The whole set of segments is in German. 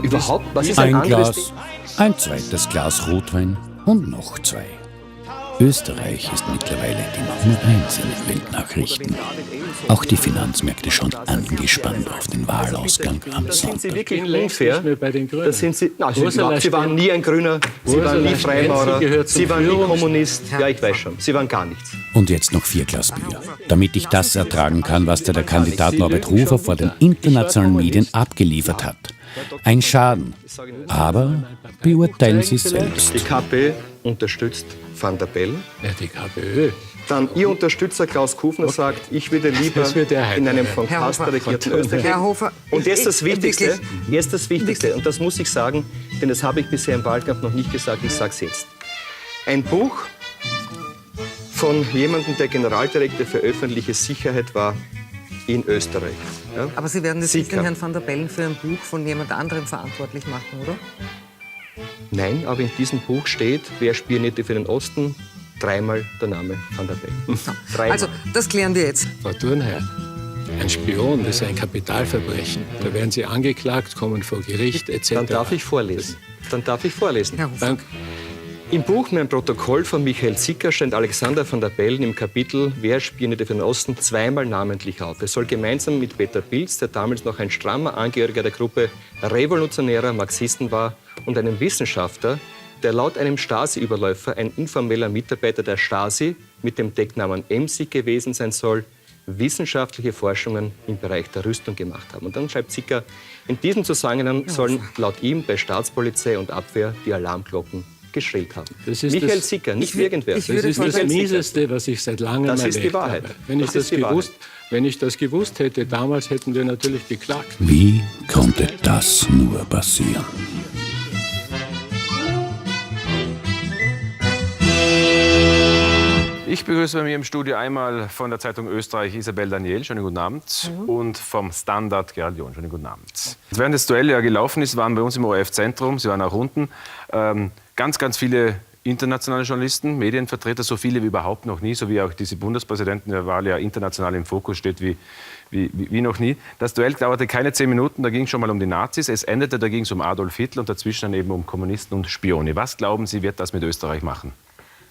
Überhaupt, was ist Ein anderes Glas, ein zweites Glas Rotwein und noch zwei. Österreich ist mittlerweile die Nummer 1 in den Weltnachrichten. Auch die Finanzmärkte schon angespannt auf den Wahlausgang am Da sind Sie Sonntag. wirklich unfair. Bei den Grünen. Da sind Sie, Sie waren nie ein Grüner, Sie waren nie Freimaurer, Sie waren nie Kommunist. Ja, ich weiß schon, Sie waren gar nichts. Und jetzt noch 4 Glas Bier, damit ich das ertragen kann, was der Kandidat Norbert Hofer vor den internationalen Medien abgeliefert hat. Ein Schaden. Aber beurteilen Sie selbst. Die KPÖ unterstützt Van der Bellen. Ja, die KPÖ. Dann Ihr Unterstützer Klaus Kufner sagt, ich würde lieber in einem von Kastner regierten Österreich. Herr Hofer, Und jetzt das Wichtigste, und das muss ich sagen, denn das habe ich bisher im Wahlkampf noch nicht gesagt, ich sage es jetzt. Ein Buch von jemandem, der Generaldirektor für öffentliche Sicherheit war in Österreich. Ja? aber Sie werden jetzt nicht Sicher. den Herrn Van der Bellen für ein Buch von jemand anderem verantwortlich machen, oder? Nein, aber in diesem Buch steht, wer spionierte für den Osten, dreimal der Name Van der Bellen. Dreimal. Also, das klären wir jetzt. Frau Thurnherr, ein Spion, das ist ein Kapitalverbrechen. Da werden Sie angeklagt, kommen vor Gericht etc. Dann darf ich vorlesen. Herr Hofer. Dank. Im Buch Mein Protokoll von Michael Zicker stellt Alexander van der Bellen im Kapitel Wer spionierte für den Osten zweimal namentlich auf. Er soll gemeinsam mit Peter Pilz, der damals noch ein strammer Angehöriger der Gruppe revolutionärer Marxisten war, und einem Wissenschaftler, der laut einem Stasi-Überläufer ein informeller Mitarbeiter der Stasi mit dem Decknamen Emsig gewesen sein soll, wissenschaftliche Forschungen im Bereich der Rüstung gemacht haben. Und dann schreibt Zicker, in diesem Zusammenhang sollen laut ihm bei Staatspolizei und Abwehr die Alarmglocken geschrillt haben. Das ist Michael das- Zicker, nicht irgendwer. Das ist das Mieseste, was ich seit langem Das erlebt ist die Wahrheit. habe. Wenn ich das gewusst hätte, damals hätten wir natürlich geklagt. Wie konnte das nur passieren? Ich begrüße bei mir im Studio einmal von der Zeitung Österreich Isabel Daniel, schönen guten Abend, und vom Standard Gerald John, schönen guten Abend. Während das Duell ja gelaufen ist, waren bei uns im ORF-Zentrum, Sie waren auch unten, ganz viele internationale Journalisten, Medienvertreter, so viele wie überhaupt noch nie, so wie auch diese Bundespräsidenten der Wahl ja international im Fokus steht wie noch nie. Das Duell dauerte keine 10 Minuten, da ging es schon mal um die Nazis, es endete, da ging es um Adolf Hitler und dazwischen dann eben um Kommunisten und Spione. Was glauben Sie, wird das mit Österreich machen?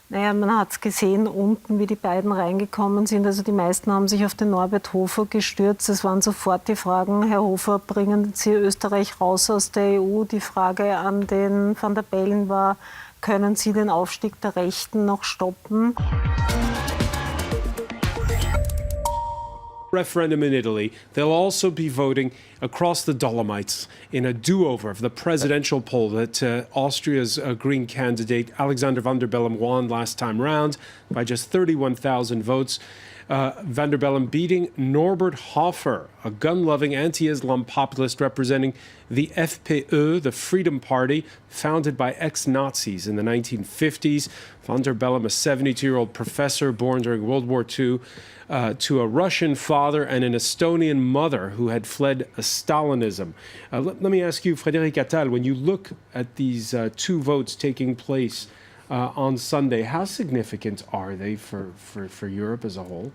Naja, man hat es gesehen unten, wie die beiden reingekommen sind. Also die meisten haben sich auf den Norbert Hofer gestürzt. Es waren sofort die Fragen, Herr Hofer, bringen Sie Österreich raus aus der EU? Die Frage an den Van der Bellen war, können Sie den Aufstieg der Rechten noch stoppen? Referendum in Italy, they'll also be voting across the Dolomites in a do-over of the presidential poll that Austria's Green candidate Alexander Van der Bellen won last time round by just 31,000 votes. Van der Bellen beating Norbert Hofer, a gun-loving anti-Islam populist representing the FPÖ, the Freedom Party, founded by ex-Nazis in the 1950s. Van der Bellen, a 72-year-old professor born during World War II, to a Russian father and an Estonian mother who had fled Stalinism. Let me ask you, Frédéric Attal, when you look at these 2 votes taking place on Sunday, how significant are they for Europe as a whole?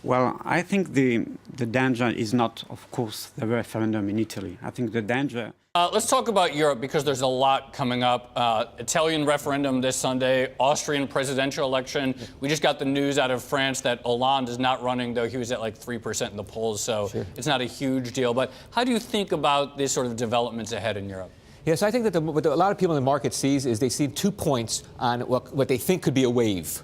Well, I think the danger is not, of course, the referendum in Italy. I think the danger... Let's talk about Europe, because there's a lot coming up. Italian referendum this Sunday, Austrian presidential election. We just got the news out of France that Hollande is not running, though he was at like 3% in the polls, so it's not a huge deal. But how do you think about these sort of developments ahead in Europe? Yes, I think that what a lot of people in the market sees is they see 2 points on what they think could be a wave.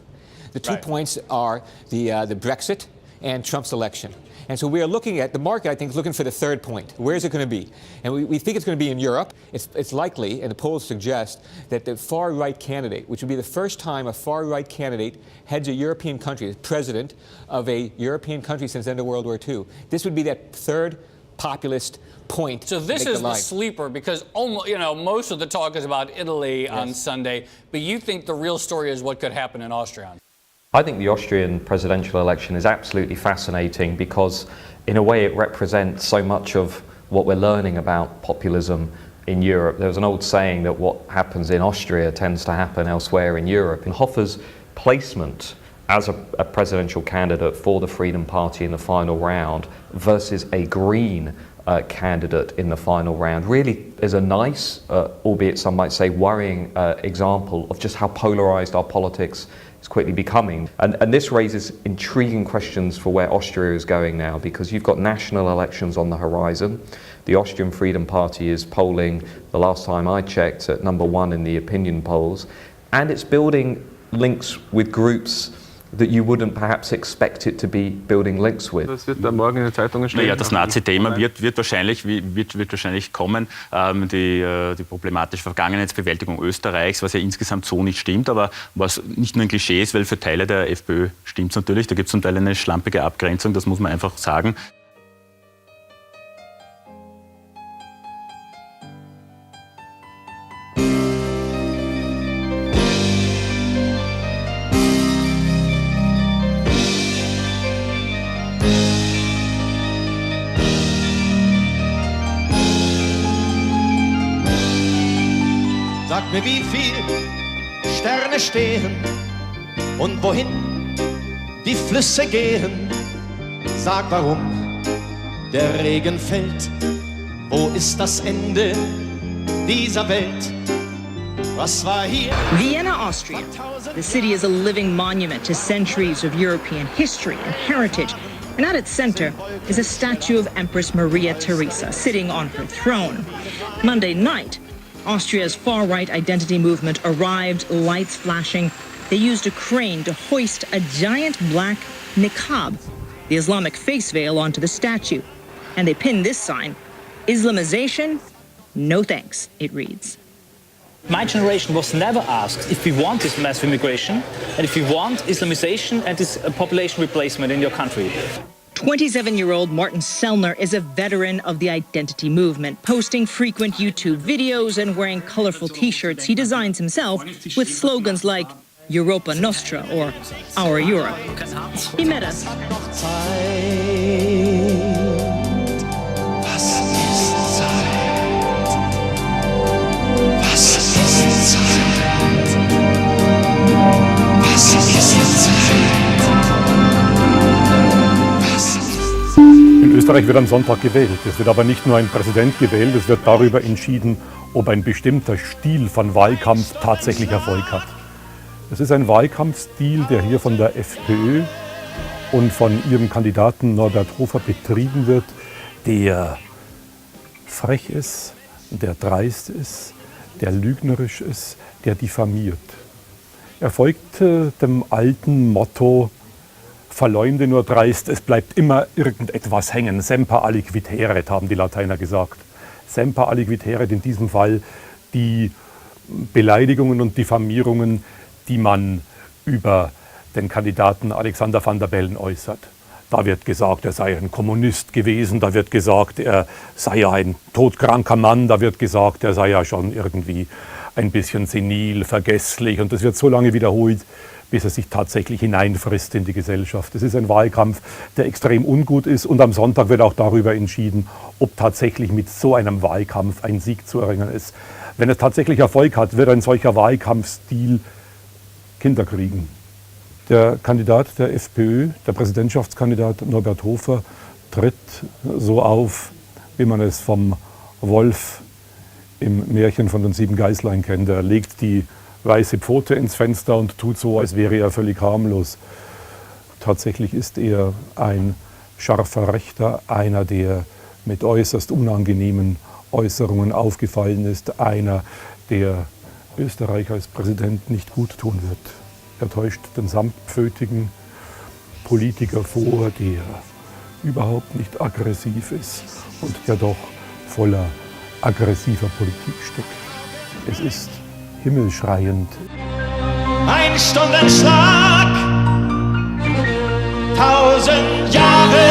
The 2 points are the Brexit and Trump's election. And so we are looking at, the market, I think, is looking for the 3rd point. Where is it going to be? And we think it's going to be in Europe. It's likely, and the polls suggest, that the far-right candidate, which would be the first time a far-right candidate heads a European country, is president of a European country since the end of World War II. This would be that 3rd populist point. So this is the sleeper, because almost, most of the talk is about Italy on Sunday, but you think the real story is what could happen in Austria. I think the Austrian presidential election is absolutely fascinating because in a way it represents so much of what we're learning about populism in Europe. There's an old saying that what happens in Austria tends to happen elsewhere in Europe. And Hofer's placement as a presidential candidate for the Freedom Party in the final round versus a Green candidate in the final round really is a nice, albeit some might say worrying, example of just how polarised our politics is quickly becoming. And this raises intriguing questions for where Austria is going now, because you've got national elections on the horizon. The Austrian Freedom Party is polling, the last time I checked, at #1 in the opinion polls, and it's building links with groups that you wouldn't perhaps expect it to be building links with. Das wird da morgen in den Zeitungen stehen. Naja, das Nazi-Thema wird wahrscheinlich kommen. Die problematische Vergangenheitsbewältigung Österreichs, was ja insgesamt so nicht stimmt, aber was nicht nur ein Klischee ist, weil für Teile der FPÖ stimmt es natürlich. Da gibt es zum Teil eine schlampige Abgrenzung, das muss man einfach sagen. Sag mir, wie viel Sterne stehen und wohin die Flüsse gehen. Sag, warum der Regen fällt. Wo ist das Ende dieser Welt? Was war hier? Vienna, Austria. The city is a living monument to centuries of European history and heritage. And at its center is a statue of Empress Maria Theresa sitting on her throne. Monday night, Austria's far-right identity movement arrived, lights flashing. They used a crane to hoist a giant black niqab, the Islamic face veil, onto the statue. And they pinned this sign, "Islamization? No thanks," it reads. My generation was never asked if we want this massive immigration and if we want Islamization and this population replacement in your country. 27-year-old Martin Sellner is a veteran of the identity movement, posting frequent YouTube videos and wearing colorful T-shirts he designs himself with slogans like Europa Nostra or Our Europe. He met us. In Österreich wird am Sonntag gewählt. Es wird aber nicht nur ein Präsident gewählt, es wird darüber entschieden, ob ein bestimmter Stil von Wahlkampf tatsächlich Erfolg hat. Es ist ein Wahlkampfstil, der hier von der FPÖ und von ihrem Kandidaten Norbert Hofer betrieben wird, der frech ist, der dreist ist, der lügnerisch ist, der diffamiert. Er folgt dem alten Motto: Verleumde nur dreist, es bleibt immer irgendetwas hängen. Semper aliquiteret, haben die Lateiner gesagt. Semper aliquiteret, in diesem Fall die Beleidigungen und Diffamierungen, die man über den Kandidaten Alexander van der Bellen äußert. Da wird gesagt, er sei ein Kommunist gewesen, da wird gesagt, er sei ja ein todkranker Mann, da wird gesagt, er sei ja schon irgendwie ein bisschen senil, vergesslich, und das wird so lange wiederholt, bis er sich tatsächlich hineinfrisst in die Gesellschaft. Es ist ein Wahlkampf, der extrem ungut ist, und am Sonntag wird auch darüber entschieden, ob tatsächlich mit so einem Wahlkampf ein Sieg zu erringen ist. Wenn es tatsächlich Erfolg hat, wird ein solcher Wahlkampfstil Kinder kriegen. Der Kandidat der FPÖ, der Präsidentschaftskandidat Norbert Hofer, tritt so auf, wie man es vom Wolf im Märchen von den 7 Geißlein kennt. Er legt die weiße Pfote ins Fenster und tut so, als wäre er völlig harmlos. Tatsächlich ist er ein scharfer Rechter, einer, der mit äußerst unangenehmen Äußerungen aufgefallen ist, einer, der Österreich als Präsident nicht gut tun wird. Er täuscht den sanftpfötigen Politiker vor, der überhaupt nicht aggressiv ist und der doch voller aggressiver Politik steckt. Es ist himmelschreiend. Ein Stundenschlag, 1000 Jahre